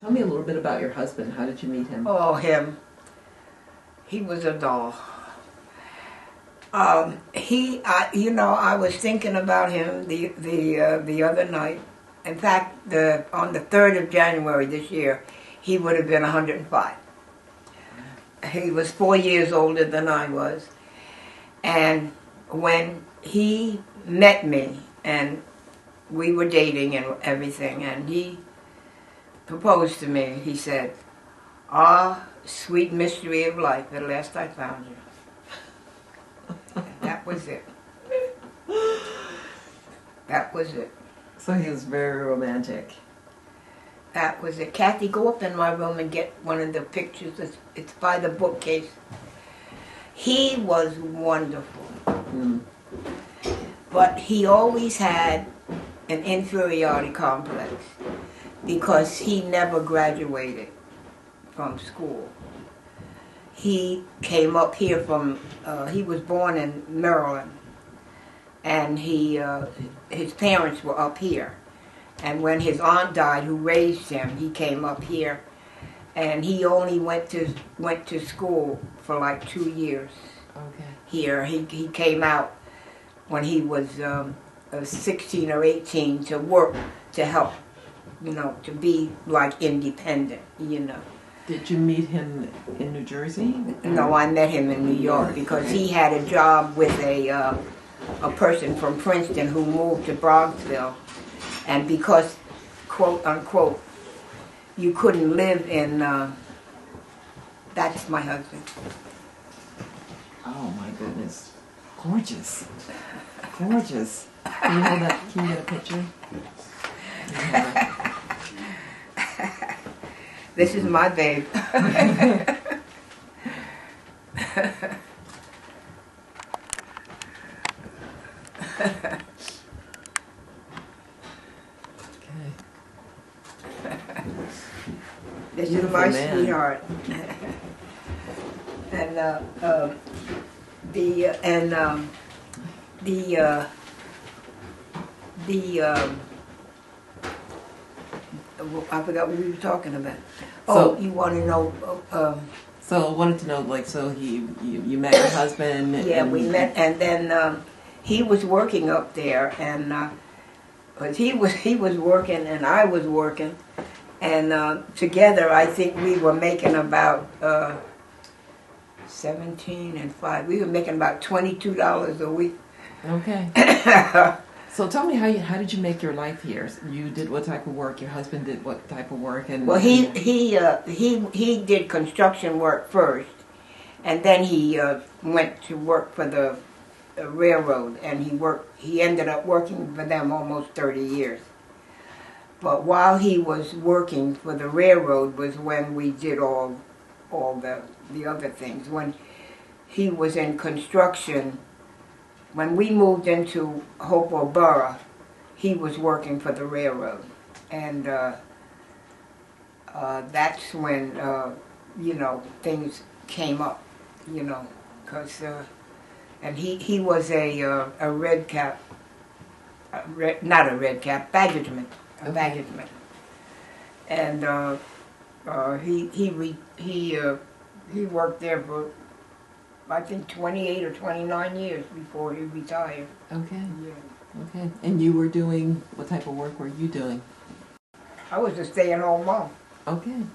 Tell me a little bit about your husband. How did you meet him? Oh, him. He was a doll. I was thinking about him the other night. In fact, on the 3rd of January this year, he would have been 105. He was 4 years older than I was. And when he met me, and we were dating and everything, and he proposed to me, he said, "Ah, sweet mystery of life, at last I found you." And that was it. That was it. So he was very romantic. That was it. Kathy, go up in my room and get one of the pictures. It's by the bookcase. He was wonderful. Mm. But he always had an inferiority complex because he never graduated from school. He came up here he was born in Maryland, and his parents were up here. And when his aunt died, who raised him, he came up here, and he only went to school for like 2 years. Okay. Here, he came out when he was 16 or 18 to work, to help, to be like independent, Did you meet him in New Jersey? No, I met him in New York because he had a job with a person from Princeton who moved to Bronxville. And because, quote unquote, you couldn't live in, that's my husband. Oh my goodness. Gorgeous. Gorgeous. Can you hold that? Can you get a picture? This is my babe. This is my sweetheart. And I forgot what we were talking about. So, you want to know? So I wanted to know, so you met your husband. Yeah, we met, and then he was working up there, and he was working, and I was working, and together I think we were making about 17 and 5. We were making about $22 a week. Okay. So tell me how did you make your life here? You did what type of work? Your husband did what type of work? And well, he did construction work first, and then he went to work for the railroad, and he ended up working for them almost 30 years. But while he was working for the railroad was when we did all the other things. When he was in construction, when we moved into Hopewell Borough, he was working for the railroad, and that's when things came up, because and he was a red cap, not a red cap, baggageman, a baggageman, and he worked there for I think 28 or 29 years before he retired. Okay. Yeah. Okay. And you were doing, what type of work were you doing? I was a stay-at-home mom. Okay.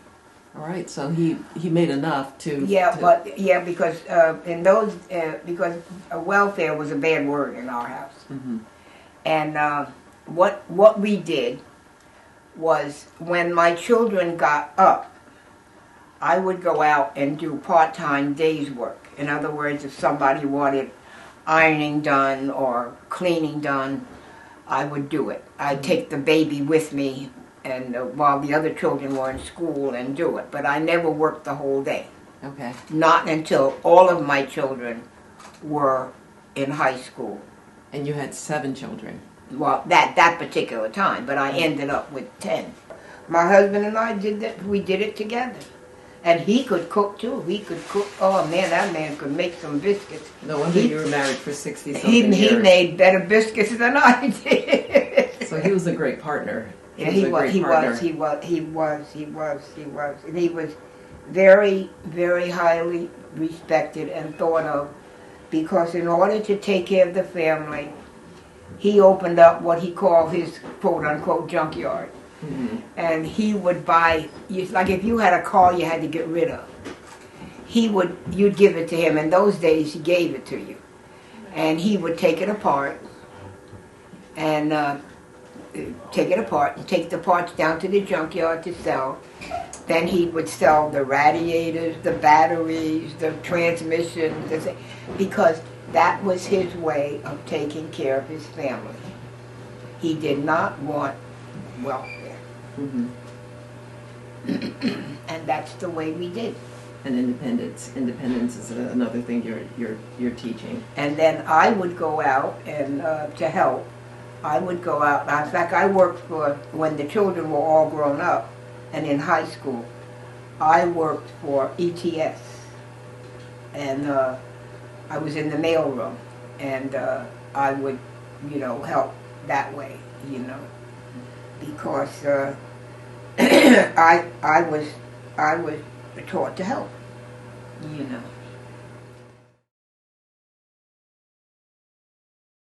All right. So he made enough to. Yeah, because because welfare was a bad word in our house. Mm-hmm. And what we did was when my children got up, I would go out and do part-time days work. In other words, if somebody wanted ironing done or cleaning done, I would do it. I'd take the baby with me, and while the other children were in school, and do it. But I never worked the whole day. Okay. Not until all of my children were in high school. And you had 7 children. Well, that particular time, but I ended up with 10. My husband and I did that. We did it together. And he could cook too. He could cook. Oh man, that man could make some biscuits. No wonder you were married for 60-something years. He made better biscuits than I did. So he was a great partner. Yeah, He was a great partner. he was, and he was very, very highly respected and thought of, because in order to take care of the family, he opened up what he called his quote-unquote junkyard. Mm-hmm. And he would buy, like if you had a car you had to get rid of, you'd give it to him. In those days, he gave it to you. And he would take it apart and take the parts down to the junkyard to sell. Then he would sell the radiators, the batteries, the transmissions, because that was his way of taking care of his family. He did not want welfare. Mm-hmm. And that's the way we did. And independence is another thing you're teaching. And then I would go out and to help. I would go out. In fact, I worked for, when the children were all grown up and in high school, I worked for ETS. And I was in the mailroom, and I would, help that way, because I was taught to help,